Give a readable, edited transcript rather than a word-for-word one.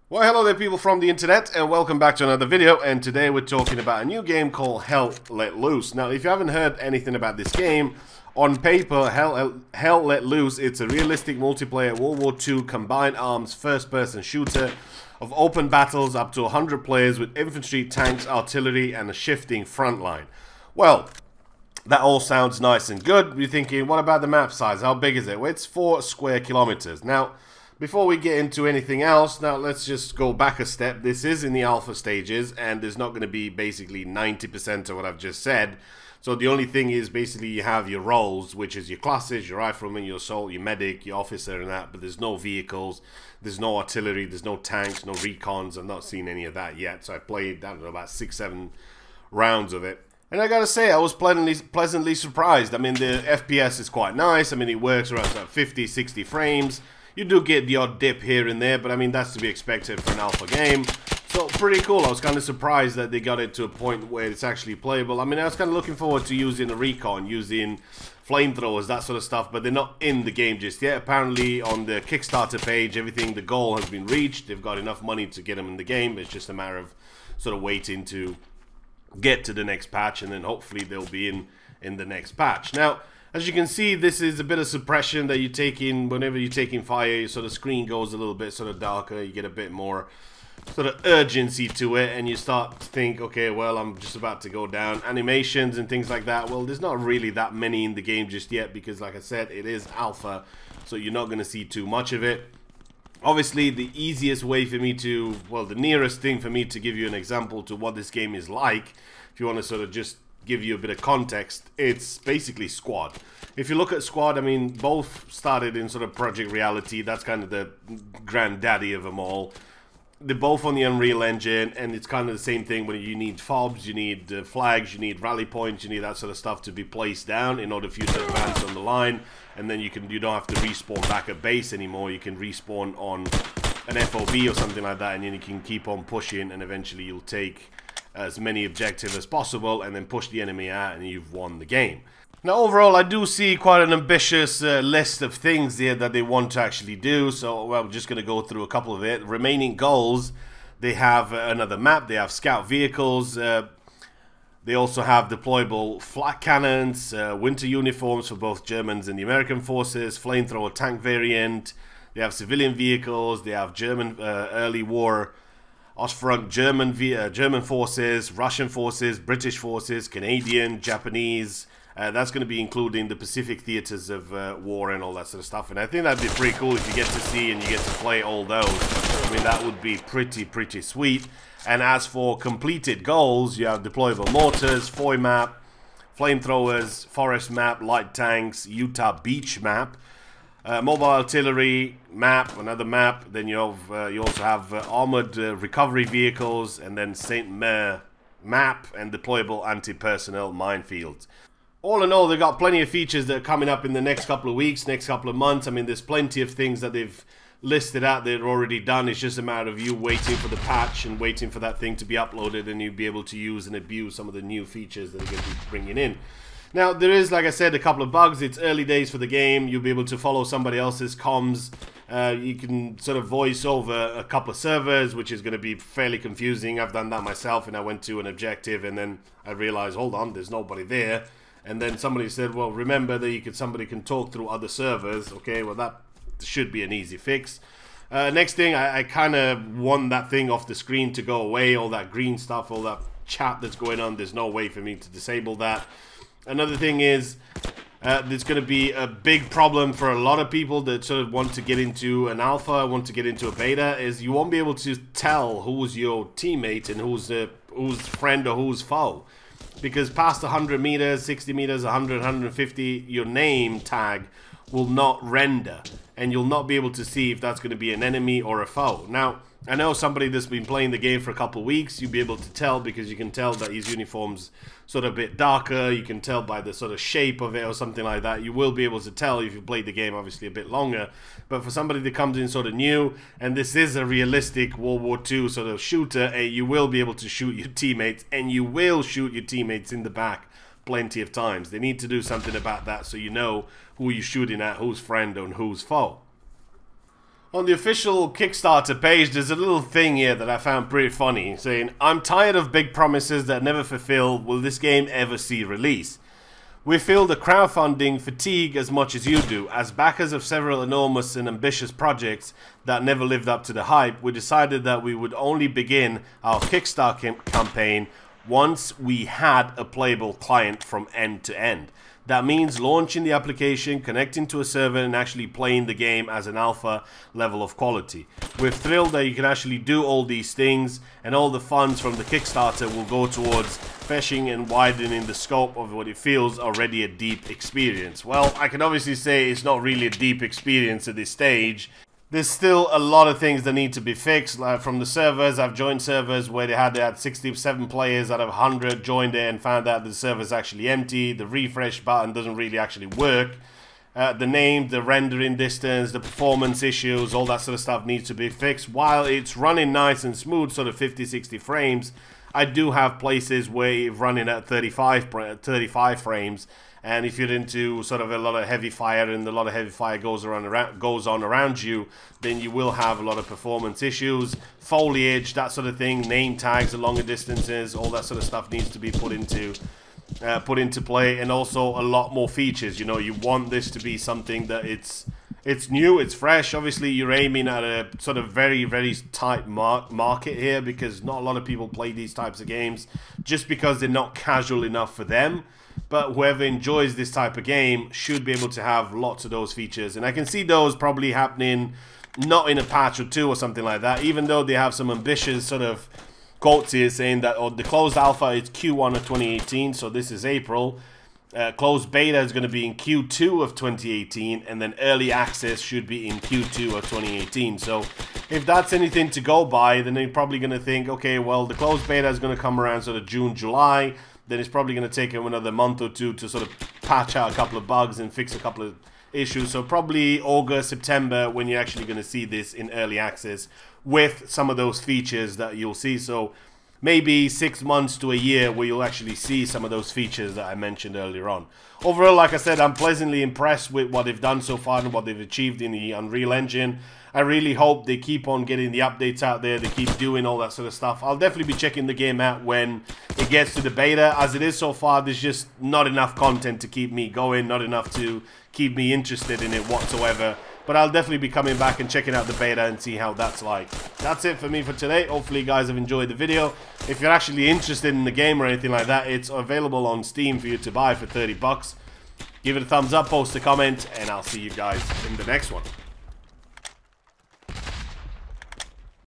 Well, hello there people from the internet, and welcome back to another video. And today we're talking about a new game called Hell Let Loose. Now, if you haven't heard anything about this game, on paper, Hell Let Loose, it's a realistic multiplayer World War II combined arms first-person shooter of open battles up to 100 players with infantry, tanks, artillery, and a shifting front line. Well, that all sounds nice and good. You're thinking, what about the map size? How big is it? Well, it's 4 square kilometers. Now, before we get into anything else, now let's just go back a step. This is in the alpha stages, and there's not going to be basically 90% of what I've just said. So the only thing is basically you have your roles, which is your classes, your rifleman, your assault, your medic, your officer and that, but there's no vehicles, there's no artillery, there's no tanks, no recons. I've not seen any of that yet. So I played, I don't know, about 6-7 rounds of it. And I gotta say, I was pleasantly surprised. I mean, the FPS is quite nice. I mean, it works around 50, 60 frames. You do get the odd dip here and there, but I mean, that's to be expected for an alpha game. So, pretty cool. I was kind of surprised that they got it to a point where it's actually playable. I mean, I was kind of looking forward to using a recon, using flamethrowers, that sort of stuff, but they're not in the game just yet. Apparently, on the Kickstarter page, everything, the goal has been reached. They've got enough money to get them in the game. It's just a matter of sort of waiting to get to the next patch, and then hopefully they'll be in the next patch. Now, as you can see, this is a bit of suppression that you take in whenever you're taking fire. So the screen goes a little bit sort of darker. You get a bit more sort of urgency to it, and you start to think, okay, well, I'm just about to go down. Animations and things like that, well, there's not really that many in the game just yet because, like I said, it is alpha, so you're not going to see too much of it. Obviously, the easiest way for me to, well, the nearest thing for me to give you an example to what this game is like, if you want to sort of just give you a bit of context, it's basically Squad. If you look at Squad, I mean, both started in sort of Project Reality. That's kind of the granddaddy of them all. They're both on the Unreal Engine, and it's kind of the same thing when you need fobs, you need flags, you need rally points, you need that sort of stuff to be placed down in order for you to advance on the line, and then you don't have to respawn back at base anymore. You can respawn on an FOB or something like that, and then you can keep on pushing, and eventually you'll take as many objectives as possible and then push the enemy out, and you've won the game. Now, overall, I do see quite an ambitious list of things here that they want to actually do. So, well, I'm just going to go through a couple of it. Remaining goals, they have another map. They have scout vehicles. They also have deployable flak cannons, winter uniforms for both Germans and the American forces, flamethrower tank variant. They have civilian vehicles. They have German early war Ostfront German forces, Russian forces, British forces, Canadian, Japanese. That's going to be including the Pacific theaters of war and all that sort of stuff. And I think that'd be pretty cool if you get to see and you get to play all those. I mean, that would be pretty sweet. And as for completed goals, you have deployable mortars, foy map, flamethrowers, forest map, light tanks, Utah beach map, mobile artillery map, another map. Then you also have armored recovery vehicles, and then Saint Mare map and deployable anti-personnel minefields. All in all, they've got plenty of features that are coming up in the next couple of weeks, next couple of months. I mean, there's plenty of things that they've listed out that are already done. It's just a matter of you waiting for the patch and waiting for that thing to be uploaded, and you'll be able to use and abuse some of the new features that they're going to be bringing in. Now, there is, like I said, a couple of bugs. It's early days for the game. You'll be able to follow somebody else's comms. You can sort of voice over a couple of servers, which is going to be fairly confusing. I've done that myself, and I went to an objective, and then I realized, hold on, there's nobody there. And then somebody said, well, remember that somebody can talk through other servers. Okay, well, that should be an easy fix. Next thing, I kind of want that thing off the screen to go away, all that green stuff, all that chat that's going on. There's no way for me to disable that. Another thing is, there's going to be a big problem for a lot of people that sort of want to get into an alpha, want to get into a beta, is you won't be able to tell who's your teammate and who's friend or who's foe. Because past 100 meters, 60 meters, 100, 150, your name tag will not render. And you'll not be able to see if that's going to be an enemy or a foe. Now, I know somebody that's been playing the game for a couple of weeks, you'll be able to tell because you can tell that his uniform's sort of a bit darker. You can tell by the sort of shape of it or something like that. You will be able to tell if you played the game obviously a bit longer. But for somebody that comes in sort of new, and this is a realistic World War II sort of shooter, you will be able to shoot your teammates, and you will shoot your teammates in the back plenty of times. They need to do something about that so you know who you're shooting at, who's friend and who's foe. On the official Kickstarter page, there's a little thing here that I found pretty funny, saying, "I'm tired of big promises that never fulfill. Will this game ever see release? We feel the crowdfunding fatigue as much as you do. As backers of several enormous and ambitious projects that never lived up to the hype, we decided that we would only begin our Kickstarter campaign once we had a playable client from end to end. That means launching the application, connecting to a server, and actually playing the game as an alpha level of quality. We're thrilled that you can actually do all these things, and all the funds from the Kickstarter will go towards fetching and widening the scope of what it feels already a deep experience." Well, I can obviously say it's not really a deep experience at this stage. There's still a lot of things that need to be fixed. Like from the servers, I've joined servers where they had 67 players out of 100 joined it and found out the server's actually empty. The refresh button doesn't really actually work. The name, the rendering distance, the performance issues, all that sort of stuff needs to be fixed. While it's running nice and smooth, sort of 50-60 frames, I do have places where it's running at 35 frames. And if you're into sort of a lot of heavy fire and a lot of heavy fire goes on around you, then you will have a lot of performance issues, foliage, that sort of thing, name tags at longer distances, all that sort of stuff needs to be put into play, and also a lot more features. You know, you want this to be something that it's new, it's fresh. Obviously, you're aiming at a sort of very, very tight market here, because not a lot of people play these types of games just because they're not casual enough for them. But whoever enjoys this type of game should be able to have lots of those features. And I can see those probably happening not in a patch or two or something like that, even though they have some ambitious sort of quotes here saying that the closed alpha is Q1 of 2018, so this is April. Closed beta is going to be in Q2 of 2018, and then early access should be in Q2 of 2018. So if that's anything to go by, then they're probably going to think, okay, well, the closed beta is going to come around sort of June, July. Then it's probably going to take them another month or two to sort of patch out a couple of bugs and fix a couple of issues. So probably August, September, when you're actually going to see this in early access with some of those features that you'll see. So maybe 6 months to a year where you'll actually see some of those features that I mentioned earlier on. Overall, like I said, I'm pleasantly impressed with what they've done so far and what they've achieved in the Unreal Engine. I really hope they keep on getting the updates out there, they keep doing all that sort of stuff. I'll definitely be checking the game out when it gets to the beta. As it is so far, there's just not enough content to keep me going, not enough to keep me interested in it whatsoever. But I'll definitely be coming back and checking out the beta and see how that's like. That's it for me for today. Hopefully you guys have enjoyed the video. If you're actually interested in the game or anything like that, it's available on Steam for you to buy for 30 bucks. Give it a thumbs up, post a comment, and I'll see you guys in the next one.